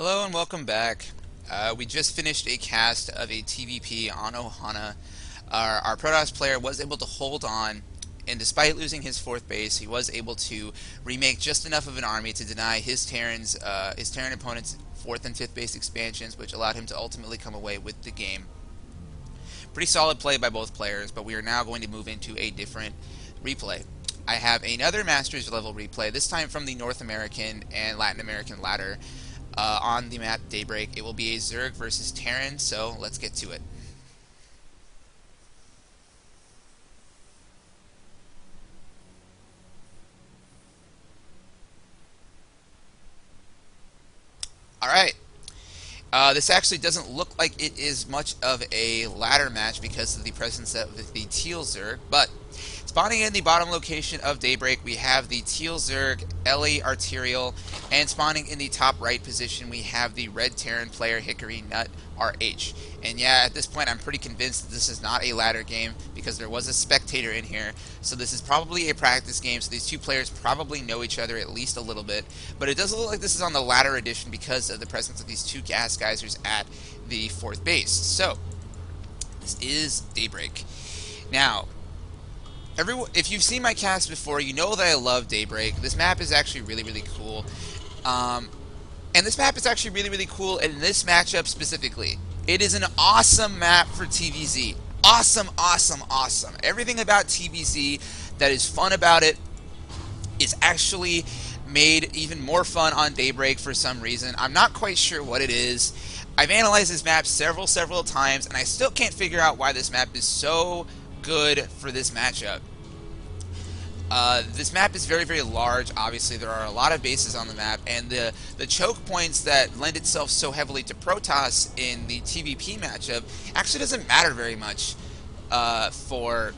Hello and welcome back. We just finished a cast of a TVP on Ohana. Our Protoss player was able to hold on, and despite losing his fourth base, he was able to remake just enough of an army to deny his Terran opponent's fourth and fifth base expansions, which allowed him to ultimately come away with the game. Pretty solid play by both players, but we are now going to move into a different replay. I have another Masters level replay, this time from the North American and Latin American ladder. On the map Daybreak. It will be a Zerg versus Terran, so let's get to it. Alright. This actually doesn't look like it is much of a ladder match because of the presence of the Teal Zerg, but spawning in the bottom location of Daybreak, we have the Teal Zerg, LA Arterial, and spawning in the top right position, we have the Red Terran player, Hickory Nut RH. And yeah, at this point, I'm pretty convinced that this is not a ladder game because there was a spectator in here. So this is probably a practice game, so these two players probably know each other at least a little bit. But it does look like this is on the ladder edition because of the presence of these two gas geysers at the fourth base. So, this is Daybreak. Now, if you've seen my cast before, you know that I love Daybreak. This map is actually really, really cool. And this map is actually really, really cool in this matchup specifically. It is an awesome map for TvZ. Awesome, awesome, awesome. Everything about TvZ that is fun about it is actually made even more fun on Daybreak for some reason. I'm not quite sure what it is. I've analyzed this map several times, and I still can't figure out why this map is so good for this matchup. This map is very, very large. Obviously, there are a lot of bases on the map, and the choke points that lend itself so heavily to Protoss in the TVP matchup actually doesn't matter very much for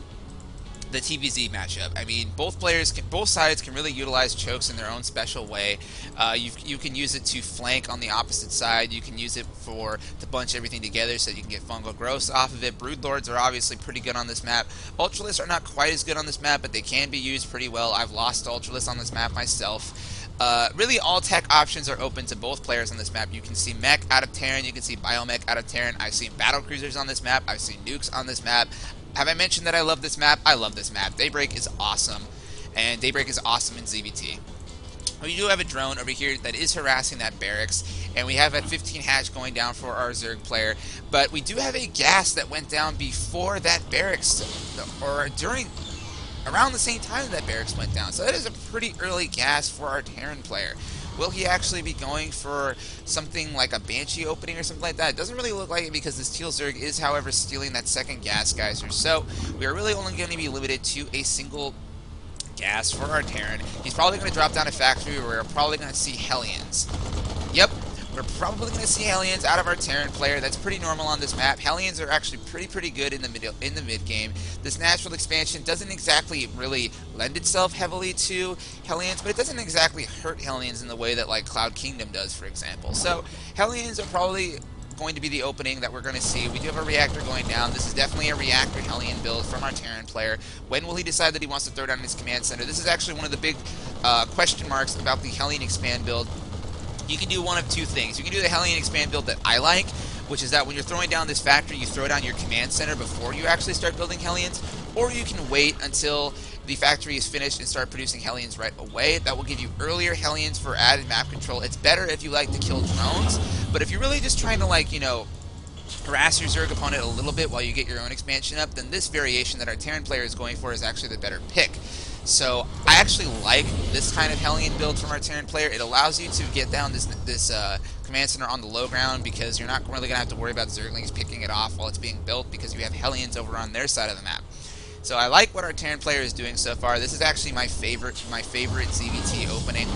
the TvZ matchup. I mean, both sides can really utilize chokes in their own special way. You can use it to flank on the opposite side. You can use it to bunch everything together so you can get fungal growths off of it. Broodlords are obviously pretty good on this map. Ultralists are not quite as good on this map, but they can be used pretty well. I've lost Ultralists on this map myself. Really, all tech options are open to both players on this map. You can see mech out of Terran, you can see biomech out of Terran. I've seen battlecruisers on this map, I've seen nukes on this map. Have I mentioned that I love this map? I love this map. Daybreak is awesome, and Daybreak is awesome in ZVT. We do have a drone over here that is harassing that barracks, and we have a 15 hatch going down for our Zerg player, but we do have a gas that went down before that barracks, or around the same time that barracks went down. So that is a pretty early gas for our Terran player. Will he actually be going for something like a Banshee opening or something like that? It doesn't really look like it because this Teal Zerg is, however, stealing that second gas geyser. So we are really only going to be limited to a single gas for our Terran. He's probably going to drop down a factory where we're probably going to see Hellions. Yep. We're probably going to see Hellions out of our Terran player. That's pretty normal on this map. Hellions are actually pretty good in the mid game. This natural expansion doesn't exactly really lend itself heavily to Hellions, but it doesn't exactly hurt Hellions in the way that like Cloud Kingdom does, for example. So Hellions are probably going to be the opening that we're going to see. We do have a reactor going down. This is definitely a reactor Hellion build from our Terran player. When will he decide that he wants to throw down his command center? This is actually one of the big question marks about the Hellion expand build. You can do one of two things. You can do the Hellion expand build that I like, which is that when you're throwing down this factory, you throw down your command center before you actually start building Hellions, or you can wait until the factory is finished and start producing Hellions right away. That will give you earlier Hellions for added map control. It's better if you like to kill drones, but if you're really just trying to, like, you know, harass your Zerg opponent a little bit while you get your own expansion up, then this variation that our Terran player is going for is actually the better pick. So I actually like this kind of Hellion build from our Terran player. It allows you to get down this command center on the low ground because you're not really going to have to worry about Zerglings picking it off while it's being built because you have Hellions over on their side of the map. So I like what our Terran player is doing so far. This is actually my favorite ZVT opening.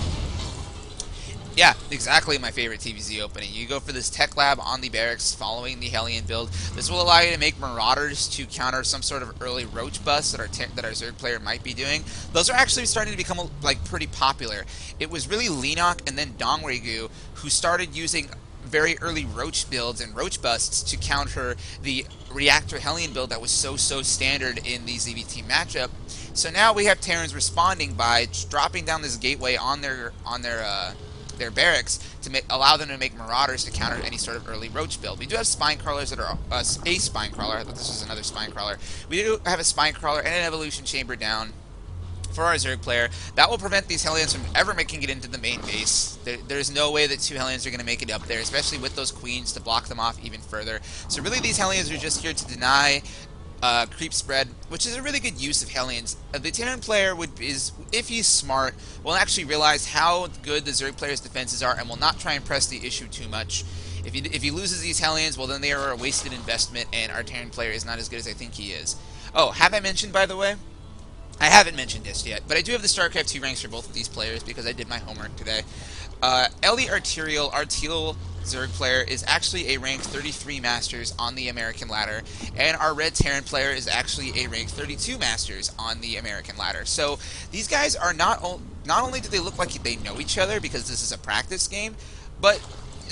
Yeah, exactly my favorite TvZ opening. You go for this tech lab on the barracks following the Hellion build. This will allow you to make Marauders to counter some sort of early roach bust that our Zerg player might be doing. Those are actually starting to become like pretty popular. It was really Lenok and then Dongregu who started using very early roach builds and roach busts to counter the reactor Hellion build that was so standard in the ZVT matchup. So now we have Terrans responding by dropping down this gateway on their their barracks to allow them to make Marauders to counter any sort of early Roach build. We do have Spine Crawlers that are a Spine Crawler. I thought this was another Spine Crawler. We do have a Spine Crawler and an Evolution Chamber down for our Zerg player. That will prevent these Hellions from ever making it into the main base. There's no way that 2 Hellions are going to make it up there, especially with those Queens to block them off even further. So really these Hellions are just here to deny creep spread, which is a really good use of Hellions. The Terran player if he's smart, will actually realize how good the Zerg player's defenses are and will not try and press the issue too much. If he loses these Hellions, well then they are a wasted investment, and our Terran player is not as good as I think he is. Oh, have I mentioned, by the way? I haven't mentioned this yet, but I do have the StarCraft 2 ranks for both of these players because I did my homework today. Ellie Arterial Zerg player is actually a rank 33 Masters on the American ladder, and our Red Terran player is actually a rank 32 Masters on the American ladder. So these guys are not only do they look like they know each other because this is a practice game, but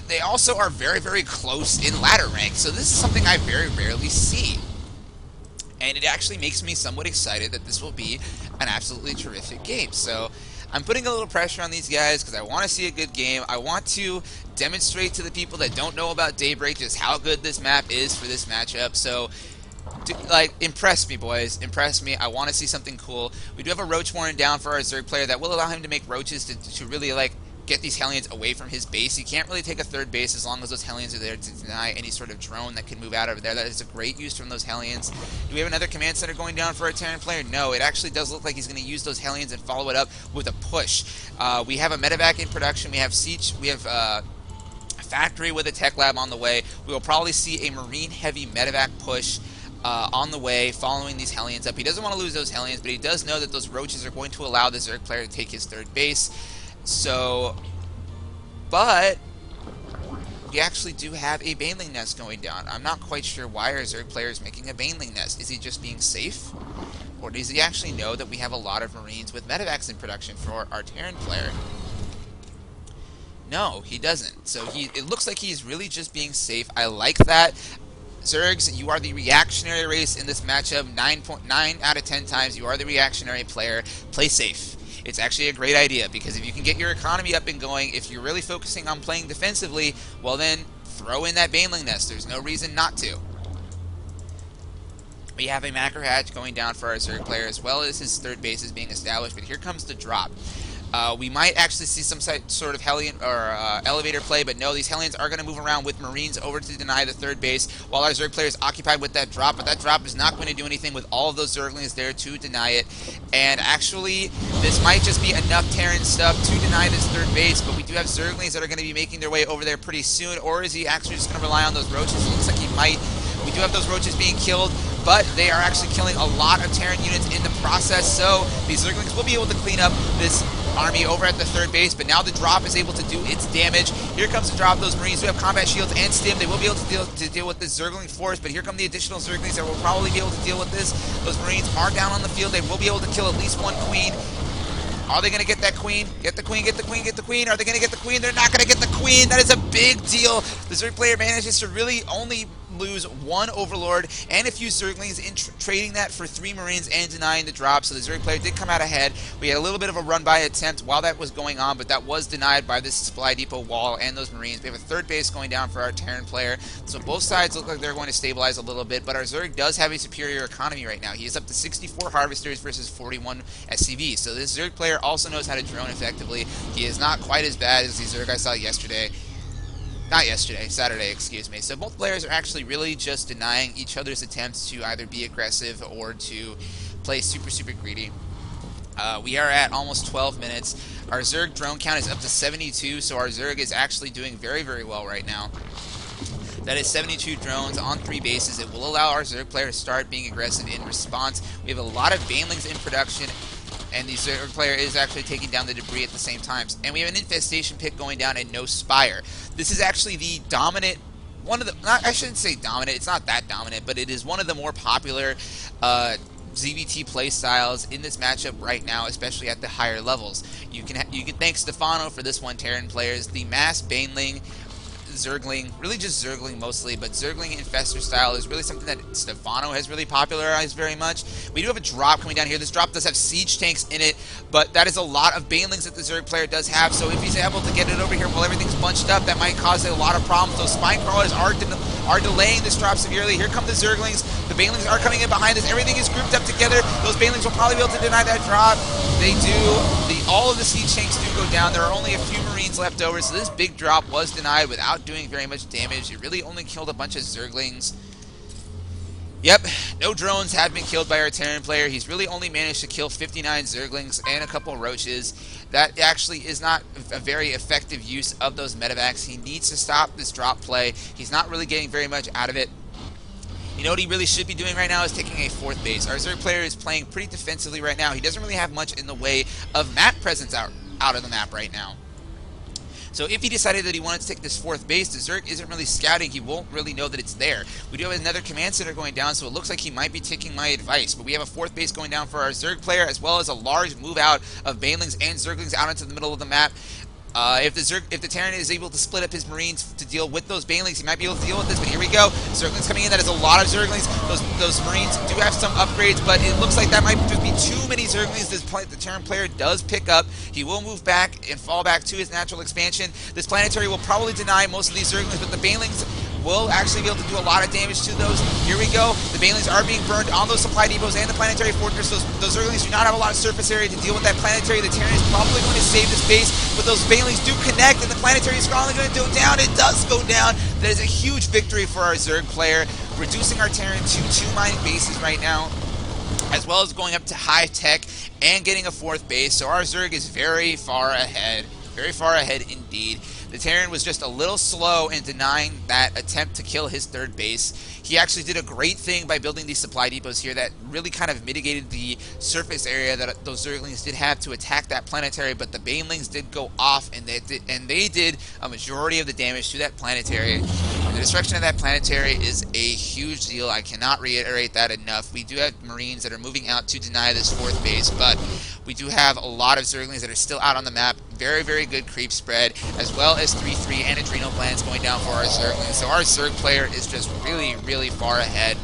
they also are very, very close in ladder rank. So this is something I very rarely see. And it actually makes me somewhat excited that this will be an absolutely terrific game. So I'm putting a little pressure on these guys because I want to see a good game. I want to demonstrate to the people that don't know about Daybreak just how good this map is for this matchup. So, impress me, boys. Impress me. I want to see something cool. We do have a Roach Warren down for our Zerg player that will allow him to make Roaches to really, get these Hellions away from his base. He can't really take a third base as long as those Hellions are there to deny any sort of drone that can move out over there. That is a great use from those Hellions. Do we have another command center going down for our Terran player? No, it actually does look like he's going to use those Hellions and follow it up with a push. We have a medevac in production. We have siege. We have a factory with a tech lab on the way. We will probably see a marine heavy medevac push on the way, following these Hellions up. He doesn't want to lose those Hellions, but he does know that those Roaches are going to allow the Zerg player to take his third base. So, but we actually do have a Baneling Nest going down. I'm not quite sure why our Zerg player is making a Baneling Nest. Is he just being safe? Or does he actually know that we have a lot of Marines with medevacs in production for our Terran player? No, he doesn't. So it looks like he's really just being safe. I like that. Zergs, you are the reactionary race in this matchup. 9 out of 10 times, you are the reactionary player. Play safe. It's actually a great idea, because if you can get your economy up and going, if you're really focusing on playing defensively, well then, throw in that Baneling Nest. There's no reason not to. We have a Macro Hatch going down for our Zerg player, as well as his third base is being established, but here comes the drop. We might actually see some sort of Hellion or elevator play, but no, these Hellions are going to move around with Marines over to deny the third base, while our Zerg player is occupied with that drop, but that drop is not going to do anything with all of those Zerglings there to deny it. And actually, this might just be enough Terran stuff to deny this third base, but we do have Zerglings that are going to be making their way over there pretty soon, or is he actually just going to rely on those Roaches? It looks like he might. We do have those Roaches being killed, but they are actually killing a lot of Terran units in the process, so these Zerglings will be able to clean up this army over at the third base, but now the drop is able to do its damage. Here comes the drop. Those Marines who have combat shields and stim, they will be able to deal with this Zergling force, but here come the additional Zerglings that will probably be able to deal with this. Those Marines are down on the field. They will be able to kill at least one Queen. Are they going to get that Queen? Get the Queen, get the Queen, get the Queen. Are they going to get the Queen? They're not going to get the Queen. That is a big deal. The Zerg player manages to really only lose one Overlord and a few Zerglings in trading that for 3 Marines and denying the drop. So the Zerg player did come out ahead. We had a little bit of a run-by attempt while that was going on, but that was denied by this supply depot wall and those Marines. We have a third base going down for our Terran player. So both sides look like they're going to stabilize a little bit, but our Zerg does have a superior economy right now. He is up to 64 Harvesters versus 41 SCVs. So this Zerg player also knows how to drone effectively. He is not quite as bad as the Zerg I saw yesterday. Not yesterday, Saturday, excuse me. So both players are actually really just denying each other's attempts to either be aggressive or to play super, super greedy. We are at almost 12 minutes. Our Zerg drone count is up to 72, so our Zerg is actually doing very, very well right now. That is 72 drones on 3 bases. It will allow our Zerg player to start being aggressive in response. We have a lot of Banelings in production, and the Zerg player is actually taking down the debris at the same time. And we have an Infestation Pit going down and no Spire. This is actually the dominant, I shouldn't say dominant, it's not that dominant, but it is one of the more popular ZVT play styles in this matchup right now, especially at the higher levels. You can thank Stefano for this one, Terran players. The mass Baneling Zergling, really just Zergling mostly, but Zergling Infestor style is really something that Stefano has really popularized very much. We do have a drop coming down here. This drop does have siege tanks in it, but that is a lot of banelings that the Zerg player does have, so if he's able to get it over here while everything's bunched up, that might cause a lot of problems. Those spine crawlers are delaying this drop severely. Here come the Zerglings. The banelings are coming in behind this. Everything is grouped up together. Those banelings will probably be able to deny that drop. They do. All of the siege tanks do go down. There are only a few Marines left over, so this big drop was denied without doing very much damage. It really only killed a bunch of Zerglings. Yep, no drones have been killed by our Terran player. He's really only managed to kill 59 Zerglings and a couple Roaches. That actually is not a very effective use of those medevacs. He needs to stop this drop play. He's not really getting very much out of it. You know what he really should be doing right now is taking a 4th base. Our Zerg player is playing pretty defensively right now. He doesn't really have much in the way of map presence out of the map right now. So if he decided that he wanted to take this 4th base, the Zerg isn't really scouting. He won't really know that it's there. We do have another command center going down, so it looks like he might be taking my advice. But we have a 4th base going down for our Zerg player, as well as a large move out of Banelings and Zerglings out into the middle of the map. If the Terran is able to split up his Marines to deal with those Banelings, he might be able to deal with this, but here we go. Zerglings coming in. That is a lot of Zerglings. Those Marines do have some upgrades, but it looks like that might just be too many Zerglings. The Terran player does pick up. He will move back and fall back to his natural expansion. This planetary will probably deny most of these Zerglings, but the Banelings will actually be able to do a lot of damage to those. Here we go. The Banelings are being burned on those supply depots and the planetary fortress. Those Zerglings do not have a lot of surface area to deal with that planetary. The Terran is probably going to save this base, but those Banelings do connect, and the planetary is finally going to go down. It does go down. That is a huge victory for our Zerg player, reducing our Terran to 2 mining bases right now, as well as going up to high tech and getting a 4th base. So our Zerg is very far ahead indeed. The Terran was just a little slow in denying that attempt to kill his 3rd base. He actually did a great thing by building these supply depots here that really kind of mitigated the surface area that those Zerglings did have to attack that planetary, but the Banelings did go off, and they did a majority of the damage to that planetary. And the destruction of that planetary is a huge deal. I cannot reiterate that enough. We do have Marines that are moving out to deny this 4th base, but we do have a lot of Zerglings that are still out on the map. Very, very good creep spread, as well as 3-3 and adrenal glands going down for our Zerglings. So our Zerg player is just really, really far ahead.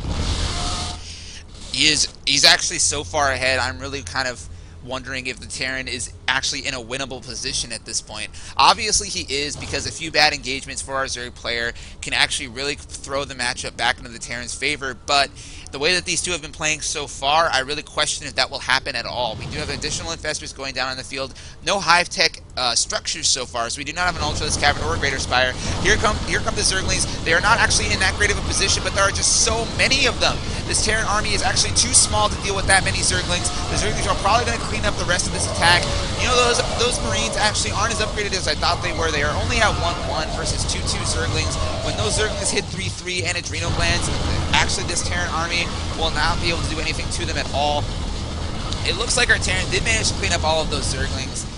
He's actually so far ahead, I'm really kind of wondering if the Terran is actually in a winnable position at this point. Obviously he is, because a few bad engagements for our Zerg player can actually really throw the matchup back into the Terran's favor, but the way that these two have been playing so far, I really question if that will happen at all. We do have additional infestors going down on the field. No hive-tech structures so far, so we do not have an Ultralisk Cavern or a Greater Spire. Here come the Zerglings. They are not actually in that great of a position, but there are just so many of them. This Terran army is actually too small to deal with that many Zerglings. The Zerglings are probably going to clean up the rest of this attack. You know, those Marines actually aren't as upgraded as I thought they were. They are only at 1-1 versus 2-2 Zerglings. When those Zerglings hit 3-3 and adrenal glands, actually this Terran army will not be able to do anything to them at all. It looks like our Terran did manage to clean up all of those Zerglings,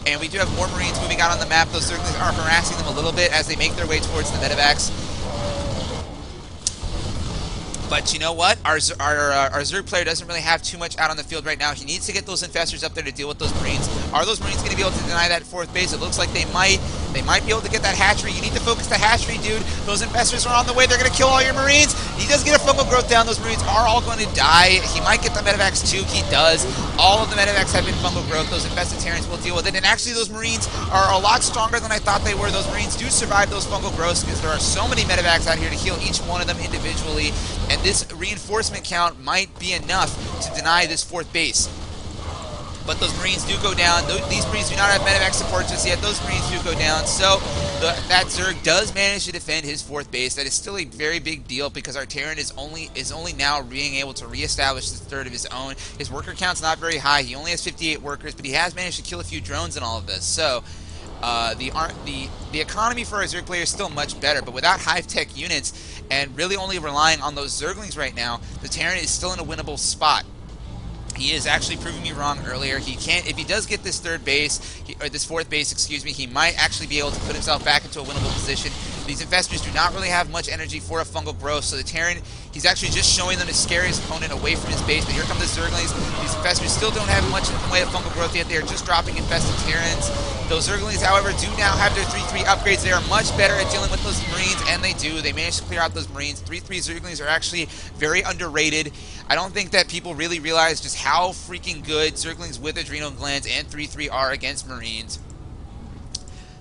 and we do have more Marines moving out on the map. Those Zerglings are harassing them a little bit as they make their way towards the medevacs. But you know what? Our Zerg player doesn't really have too much out on the field right now. He needs to get those infestors up there to deal with those Marines. Are those Marines going to be able to deny that 4th base? It looks like they might. They might be able to get that hatchery. You need to focus the hatchery, dude. Those infestors are on the way. They're going to kill all your Marines. He does get a fungal growth down. Those Marines are all going to die. He might get the medevacs too. He does. All of the medevacs have been fungal growth. Those infested Terrans will deal with it. And actually, those Marines are a lot stronger than I thought they were. Those Marines do survive those fungal growths because there are so many medevacs out here to heal each one of them individually. And this reinforcement count might be enough to deny this 4th base. But those Marines do go down. These Marines do not have medevac support just yet. Those Marines do go down. So that Zerg does manage to defend his 4th base. That is still a very big deal because our Terran is only now being able to reestablish the 3rd of his own. His worker count's not very high. He only has 58 workers, but he has managed to kill a few drones in all of this. So the economy for our Zerg player is still much better, but without hive-tech units and really only relying on those Zerglings right now, the Terran is still in a winnable spot. He is actually proving me wrong earlier. He can't, if he does get this 3rd base, or this 4th base, excuse me, he might actually be able to put himself back into a winnable position These Infestors do not really have much energy for a fungal growth, so the Terran, he's actually just showing them to scare his opponent away from his base. But here come the Zerglings. These Infestors still don't have much in the way of fungal growth yet. They are just dropping infested Terrans. Those Zerglings, however, do now have their 3-3 upgrades. They are much better at dealing with those Marines, and they do. They managed to clear out those Marines. 3-3 Zerglings are actually very underrated. I don't think that people really realize just how freaking good Zerglings with Adrenal Glands and 3-3 are against Marines.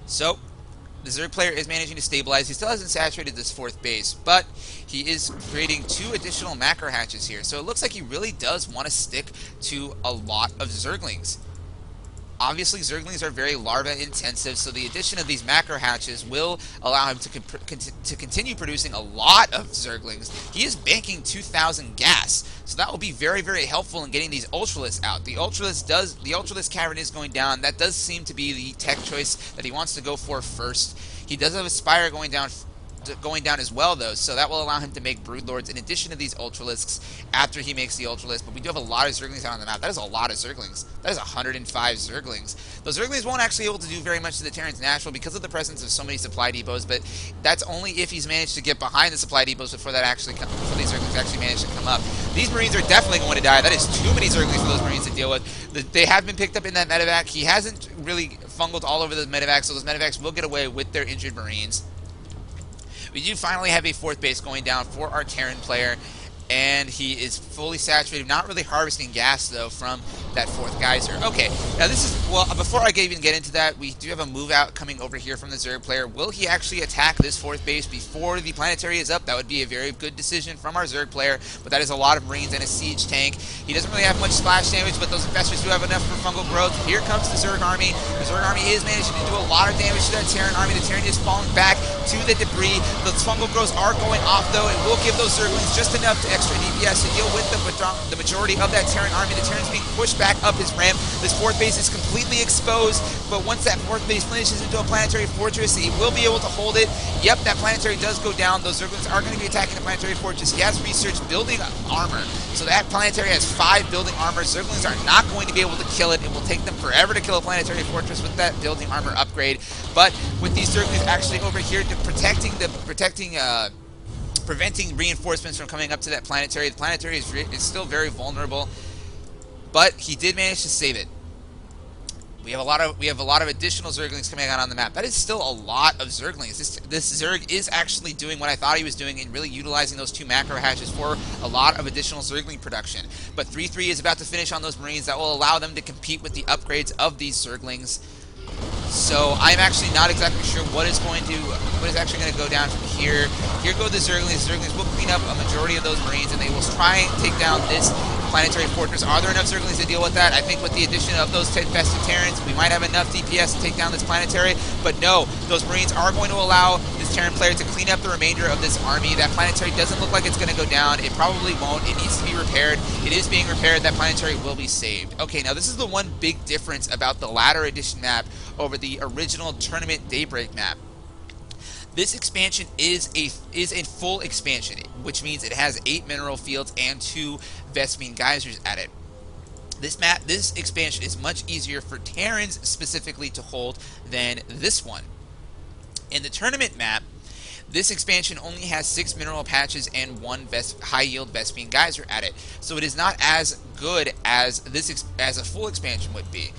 So, the Zerg player is managing to stabilize. He still hasn't saturated this 4th base, but he is creating 2 additional macro hatches here. So it looks like he really does want to stick to a lot of Zerglings. Obviously, Zerglings are very larva intensive, so the addition of these macro hatches will allow him to continue producing a lot of Zerglings. He is banking 2,000 gas, so that will be very, very helpful in getting these Ultralisks out. The Ultralisk Cavern is going down. That does seem to be the tech choice that he wants to go for first. He does have a Spire going down as well, though, so that will allow him to make Broodlords in addition to these Ultralisks after he makes the Ultralisk. But we do have a lot of Zerglings out on the map. That is a lot of Zerglings. That is 105 Zerglings. Those Zerglings won't actually be able to do very much to the Terran's natural because of the presence of so many supply depots, but that's only if he's managed to get behind the supply depots before before these Zerglings actually manage to come up. These Marines are definitely going to die. That is too many Zerglings for those Marines to deal with. They have been picked up in that medevac. He hasn't really fungled all over the medevacs, so those medevacs will get away with their injured Marines. We do finally have a 4th base going down for our Terran player, and he is fully saturated. Not really harvesting gas, though, from that 4th geyser. Okay, now this is, well, before I even get into that, we do have a move out coming over here from the Zerg player. Will he actually attack this 4th base before the planetary is up? That would be a very good decision from our Zerg player, but that is a lot of Marines and a siege tank. He doesn't really have much splash damage, but those Infestors do have enough for fungal growth. Here comes the Zerg army. The Zerg army is managing to do a lot of damage to that Terran army. The Terran is falling back to the debris. Those fungal growths are going off, though. It will give those Zerglings just enough to extra DPS to deal with the majority of that Terran army. The Terran's being pushed back up his ramp. This 4th base is completely exposed, but once that 4th base finishes into a planetary fortress, he will be able to hold it. Yep, that planetary does go down. Those Zerglings are going to be attacking the planetary fortress. He has researched building armor, so that planetary has 5 building armor. Zerglings are not going to be able to kill it. It will take them forever to kill a planetary fortress with that building armor upgrade, but with these Zerglings actually over here preventing reinforcements from coming up to that planetary. The planetary is still very vulnerable, but he did manage to save it. We have a lot of additional Zerglings coming out on the map. That is still a lot of Zerglings. This Zerg is actually doing what I thought he was doing and really utilizing those 2 macro hatches for a lot of additional Zergling production. But 3-3 is about to finish on those Marines. That will allow them to compete with the upgrades of these Zerglings. So I'm actually not exactly sure what is actually going to go down from here. Here go the Zerglings. The Zerglings will clean up a majority of those Marines, and they will try and take down this planetary fortress. Are there enough Zerglings to deal with that? I think with the addition of those 10 infested Terrans, we might have enough DPS to take down this planetary, but no, those Marines are going to allow this Terran player to clean up the remainder of this army. That planetary doesn't look like it's going to go down. It probably won't. It needs to be repaired. It is being repaired. That planetary will be saved. Okay, now this is the one big difference about the latter edition map over the original tournament Daybreak map. This expansion is a full expansion, which means it has 8 mineral fields and 2 Vespene geysers at it. This expansion is much easier for Terrans specifically to hold than this one. In the tournament map, this expansion only has 6 mineral patches and 1 high-yield Vespene geyser at it, so it is not as good as as a full expansion would be.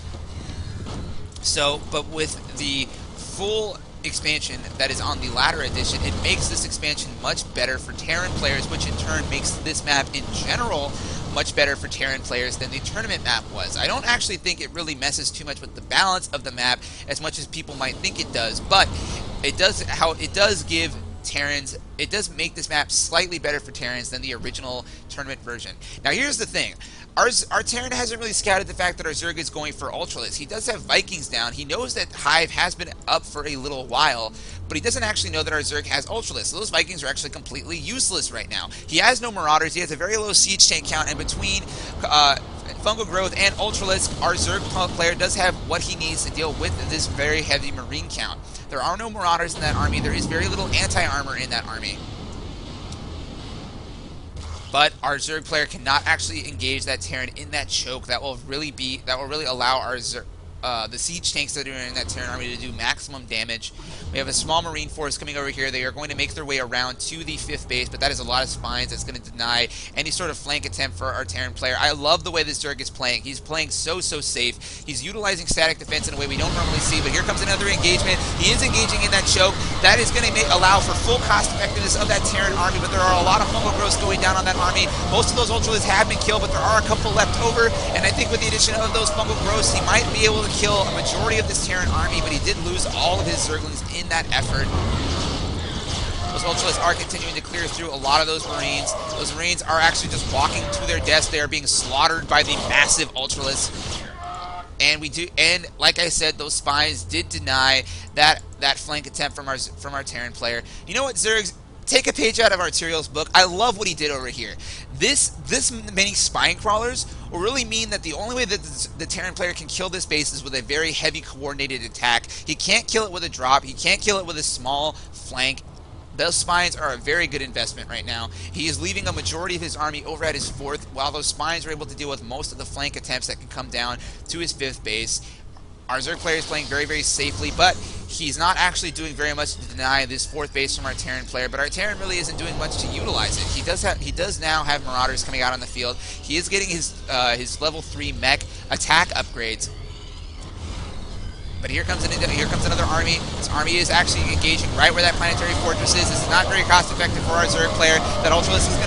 So, but with the full expansion that is on the latter edition, it makes this expansion much better for Terran players, which in turn makes this map in general much better for Terran players than the tournament map was. I don't actually think it really messes too much with the balance of the map as much as people might think it does, but it does give Terrans, it does make this map slightly better for Terrans than the original tournament version. Now here's the thing. Our Terran hasn't really scouted the fact that our Zerg is going for Ultralisk. He does have Vikings down. He knows that Hive has been up for a little while, but he doesn't actually know that our Zerg has Ultralisk. So those Vikings are actually completely useless right now. He has no Marauders. He has a very low siege tank count, and between fungal growth and Ultralisk, our Zerg player does have what he needs to deal with this very heavy Marine count. There are no Marauders in that army. There is very little anti-armor in that army. But our Zerg player cannot actually engage that Terran in that choke. That will really allow our Zerg. the siege tanks that are in that Terran army to do maximum damage. We have a small marine force coming over here. They are going to make their way around to the 5th base, but that is a lot of spines. That's going to deny any sort of flank attempt for our Terran player. I love the way this Zerg is playing. He's playing so safe. He's utilizing static defense in a way we don't normally see, but here comes another engagement. He is engaging in that choke. That is going to allow for full cost effectiveness of that Terran army, but there are a lot of fungal growths going down on that army. Most of those ultralights have been killed, but there are a couple left over, and I think with the addition of those fungal growths, he might be able to kill a majority of this Terran army, but he did lose all of his Zerglings in that effort. Those ultralights are continuing to clear through a lot of those Marines. Those Marines are actually just walking to their deaths. They are being slaughtered by the massive ultralights. And like I said, those spines did deny that flank attempt from our Terran player. You know what, Zergs? Take a page out of Arterial's book. I love what he did over here. This many spine crawlers will really mean that the only way that the Terran player can kill this base is with a very heavy coordinated attack. He can't kill it with a drop. He can't kill it with a small flank. Those spines are a very good investment right now. He is leaving a majority of his army over at his 4th, while those spines are able to deal with most of the flank attempts that can come down to his 5th base. Our Zerg player is playing very safely, but he's not actually doing very much to deny this 4th base from our Terran player, but our Terran really isn't doing much to utilize it. He does now have Marauders coming out on the field. He is getting his level 3 mech attack upgrades. But here comes another army. This army is actually engaging right where that planetary fortress is. This is not very cost effective for our Zerg player. That Ultralisk is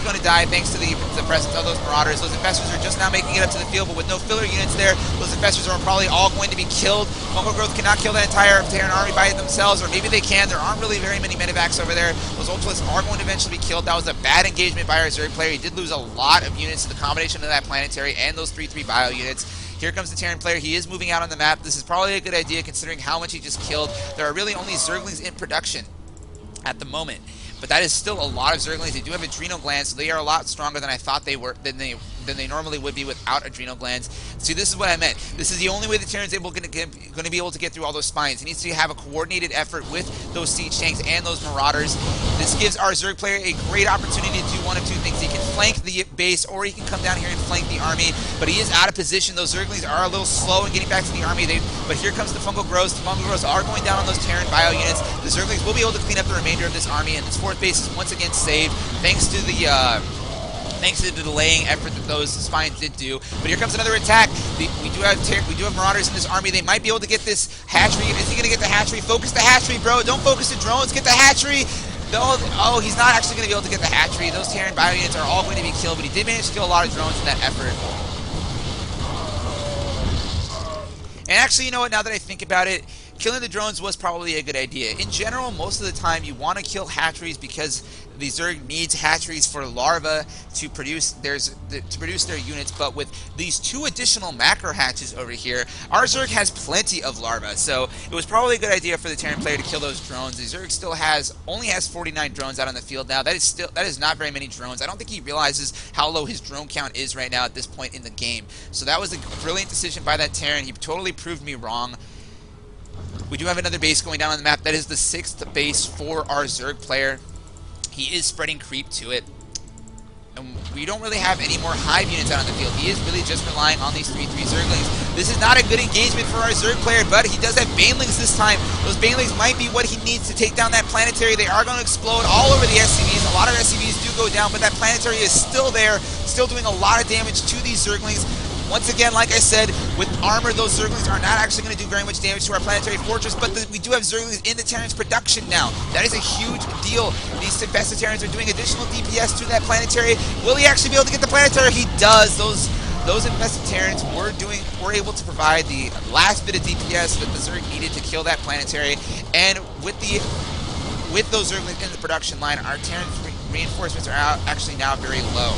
going to die thanks to the presence of those Marauders. Those Infestors are just now making it up to the field, but with no filler units there, those Infestors are probably all going to be killed. Fungal Growth cannot kill that entire Terran army by themselves, or maybe they can. There aren't really very many medevacs over there. Those Ultralisks are going to eventually be killed. That was a bad engagement by our Zerg player. He did lose a lot of units to the combination of that planetary and those 3/3 bio units. Here comes the Terran player. He is moving out on the map. This is probably a good idea considering how much he just killed. There are really only Zerglings in production at the moment, but that is still a lot of Zerglings. They do have adrenal glands, so they are a lot stronger than I thought they were, than they normally would be without adrenal glands. See, this is what I meant. This is the only way the Terran's going to be able to get through all those spines. He needs to have a coordinated effort with those siege tanks and those Marauders. This gives our Zerg player a great opportunity to do one of two things. He can flank the base, or he can come down here and flank the army, but he is out of position. Those Zerglings are a little slow in getting back to the army, but here comes the fungal growths. The fungal growths are going down on those Terran bio units. The Zerglings will be able to clean up the remainder of this army, and this 4th base is once again saved thanks to the delaying effort that those spines did do. But here comes another attack. We do have Marauders in this army. They might be able to get this hatchery. Is he going to get the hatchery? Focus the hatchery, bro. Don't focus the drones. Get the hatchery. Oh, he's not actually going to be able to get the hatchery. Those Terran bio units are all going to be killed, but he did manage to kill a lot of drones in that effort. And actually, you know what? Now that I think about it, killing the drones was probably a good idea. In general, most of the time, you want to kill hatcheries because the Zerg needs hatcheries for larvae to produce their units. But with these 2 additional macro hatches over here, our Zerg has plenty of larvae. So it was probably a good idea for the Terran player to kill those drones. The Zerg still only has 49 drones out on the field now. That is not very many drones. I don't think he realizes how low his drone count is right now at this point in the game. So that was a brilliant decision by that Terran. He totally proved me wrong. We do have another base going down on the map. That is the 6th base for our Zerg player. He is spreading creep to it. And we don't really have any more hive units out on the field. He is really just relying on these 3/3 Zerglings. This is not a good engagement for our Zerg player, but he does have Banelings this time. Those Banelings might be what he needs to take down that planetary. They are going to explode all over the SCVs. A lot of SCVs do go down, but that planetary is still there, still doing a lot of damage to these Zerglings. Once again, like I said, with armor, those Zerglings are not actually going to do very much damage to our planetary fortress, but we do have Zerglings in the Terran's production now. That is a huge deal. These infested Terrans are doing additional DPS to that planetary. Will he actually be able to get the planetary? He does. Those infested Terrans were able to provide the last bit of DPS that the Zerg needed to kill that planetary, and with those Zerglings in the production line, our Terran reinforcements are actually now very low.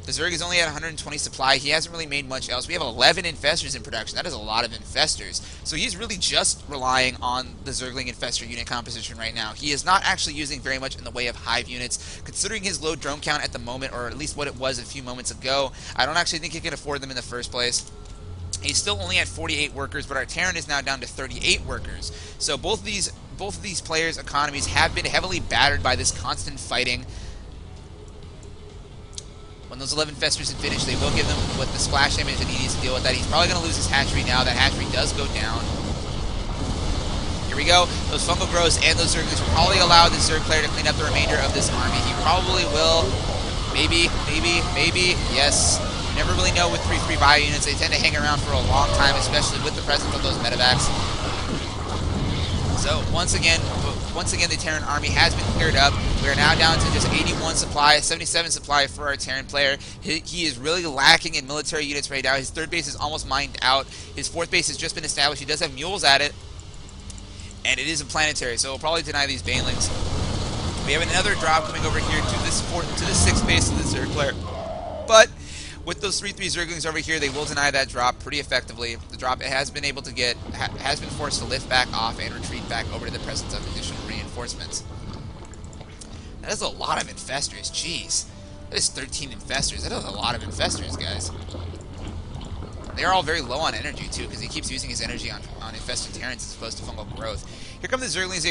The Zerg is only at 120 supply. He hasn't really made much else. We have 11 Infestors in production. That is a lot of Infestors. So he's really just relying on the Zergling Infestor unit composition right now. He is not actually using very much in the way of hive units. Considering his low drone count at the moment, or at least what it was a few moments ago, I don't actually think he can afford them in the first place. He's still only at 48 workers, but our Terran is now down to 38 workers. So both of these players' economies have been heavily battered by this constant fighting. When those 11 Festers are finished, they will give them with the splash damage that he needs to deal with that. He's probably going to lose his hatchery now. That hatchery does go down. Here we go. Those fungal growths and those Zerglings will probably allow the Zerg player to clean up the remainder of this army. He probably will. Maybe. Yes. You never really know with 3/3 bio units. They tend to hang around for a long time, especially with the presence of those medevacs. So once again, the Terran army has been cleared up. We are now down to just 81 supply, 77 supply for our Terran player. He is really lacking in military units right now. His third base is almost mined out. His fourth base has just been established. He does have mules at it. And it is a planetary, so we'll probably deny these banelings. We have another drop coming over here to the sixth base of the Zerg player. But with those 3/3 Zerglings over here, they will deny that drop pretty effectively. The drop has been able to has been forced to lift back off and retreat back over to the presence of additional reinforcements. That is a lot of infestors, jeez. That is 13 infestors. That is a lot of infestors, guys. They are all very low on energy, too, because he keeps using his energy on infested Terrans as opposed to fungal growth. Here come the Zerglings.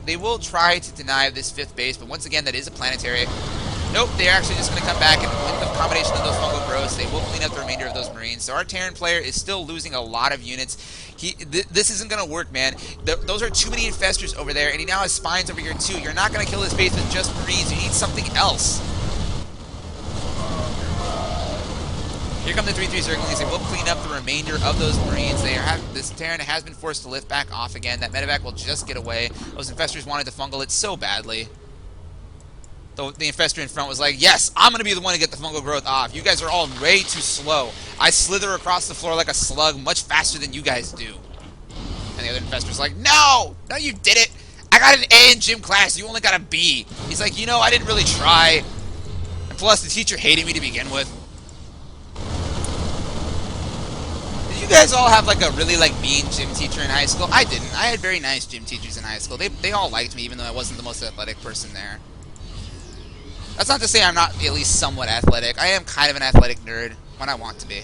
They will try to deny this fifth base, but once again, that is a planetary. Nope, they're actually just going to come back, and with the combination of those fungal growths, they will clean up the remainder of those Marines. So our Terran player is still losing a lot of units. This isn't going to work, man. Those are too many infestors over there, and he now has spines over here, too. You're not going to kill this base with just Marines. You need something else. Here come the 3/3 Zerglings. They will clean up the remainder of those Marines. This Terran has been forced to lift back off again. That medevac will just get away. Those infestors wanted to fungal it so badly. The infestor in front was like, yes, I'm going to be the one to get the fungal growth off. You guys are all way too slow. I slither across the floor like a slug much faster than you guys do. And the other infestor's like, no, you did it. I got an A in gym class. You only got a B. He's like, I didn't really try. And plus, the teacher hated me to begin with. Did you guys all have like a really mean gym teacher in high school? I didn't. I had very nice gym teachers in high school. They all liked me, even though I wasn't the most athletic person there. That's not to say I'm not at least somewhat athletic. I am kind of an athletic nerd when I want to be.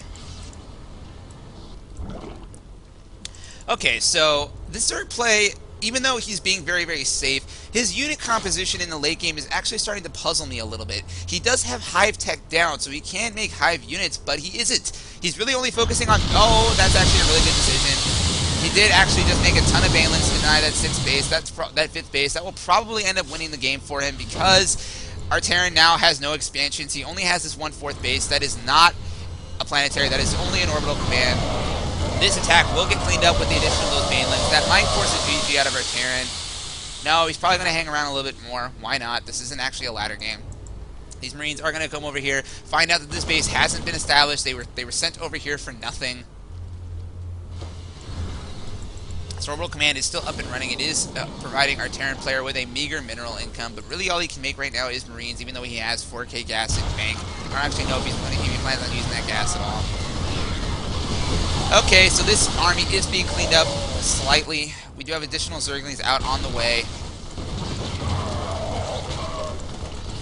Okay, so this Zerg play, even though he's being very, very safe, his unit composition in the late game is actually starting to puzzle me a little bit. He does have Hive Tech down, so he can make Hive units, but he isn't. He's really only focusing on... Oh, that's actually a really good decision. He did actually just make a ton of banelings to deny that sixth base, that fifth base. That will probably end up winning the game for him because our Terran now has no expansions. He only has this 1/4 base. That is not a planetary. That is only an orbital command. This attack will get cleaned up with the addition of those banelings. That might force a GG out of our Terran. No, he's probably going to hang around a little bit more. Why not? This isn't actually a ladder game. These Marines are going to come over here, find out that this base hasn't been established. They were sent over here for nothing. This orbital command is still up and running. It is providing our Terran player with a meager mineral income, but really all he can make right now is Marines, even though he has 4K gas in bank. I don't actually know if he plans on using that gas at all. Okay, so this army is being cleaned up slightly. We do have additional Zerglings out on the way.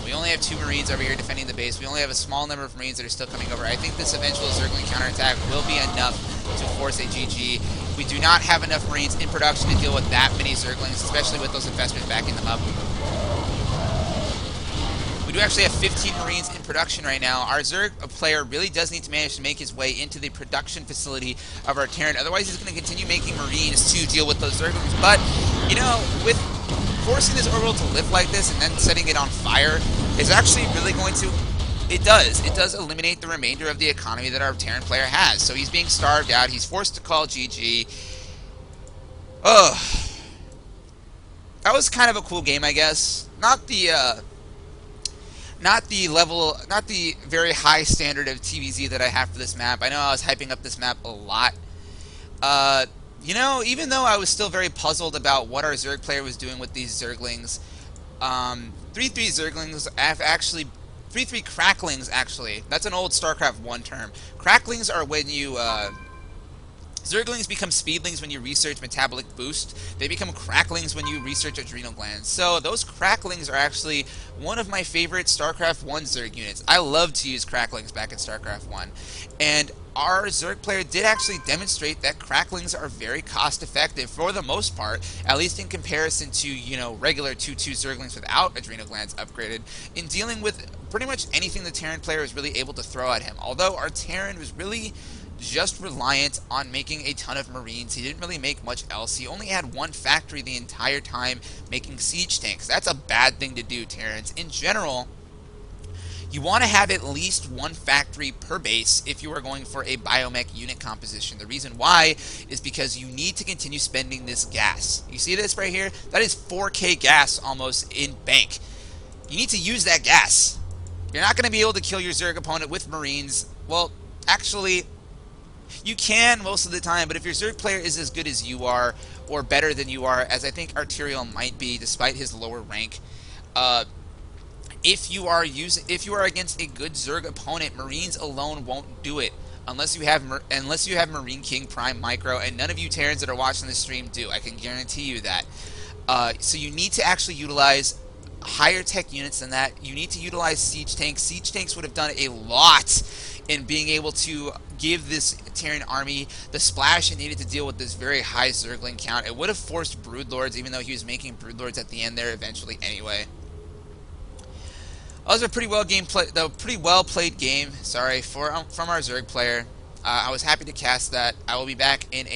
We only have 2 Marines over here defending the base. We only have a small number of Marines that are still coming over. I think this eventual Zergling counterattack will be enough to force a GG. We do not have enough Marines in production to deal with that many Zerglings, especially with those infestors backing them up. We do actually have 15 Marines in production right now. Our Zerg player really does need to manage to make his way into the production facility of our Terran. Otherwise, he's going to continue making Marines to deal with those Zerglings. But, with forcing this orbital to lift like this and then setting it on fire is actually really going to... It does eliminate the remainder of the economy that our Terran player has. So he's being starved out. He's forced to call GG. Ugh. That was kind of a cool game, I guess. Not the very high standard of TvZ that I have for this map. I know I was hyping up this map a lot. Even though I was still very puzzled about what our Zerg player was doing with these Zerglings, 3/3 Zerglings have actually... 3/3 cracklings, actually. That's an old StarCraft 1 term. Cracklings are when you, Zerglings become speedlings when you research metabolic boost. They become cracklings when you research adrenal glands. So those cracklings are actually one of my favorite StarCraft 1 Zerg units. I loved to use cracklings back in StarCraft 1. And our Zerg player did actually demonstrate that cracklings are very cost effective for the most part, at least in comparison to, you know, regular 2-2 Zerglings without adrenal glands upgraded, in dealing with pretty much anything the Terran player is really able to throw at him. Although our Terran was really just reliant on making a ton of Marines. He didn't really make much else. He only had one factory the entire time making siege tanks. That's a bad thing to do, Terrans. In general, you want to have at least one factory per base if you are going for a biomech unit composition. The reason why is because you need to continue spending this gas. You see this right here? That is 4k gas almost in bank. You need to use that gas. You're not going to be able to kill your Zerg opponent with Marines. Well, actually, you can most of the time, but if your Zerg player is as good as you are, or better than you are, as I think Arterial might be, despite his lower rank, if you are against a good Zerg opponent, Marines alone won't do it unless you have Marine King Prime Micro, and none of you Terrans that are watching this stream do. I can guarantee you that. So you need to actually utilize higher tech units than that. You need to utilize siege tanks. Siege tanks would have done a lot in being able to give this Terran army the splash it needed to deal with this very high Zergling count. It would have forced Broodlords, even though he was making Broodlords at the end there eventually anyway. That was a pretty well played game. Sorry from our Zerg player. I was happy to cast that. I will be back in a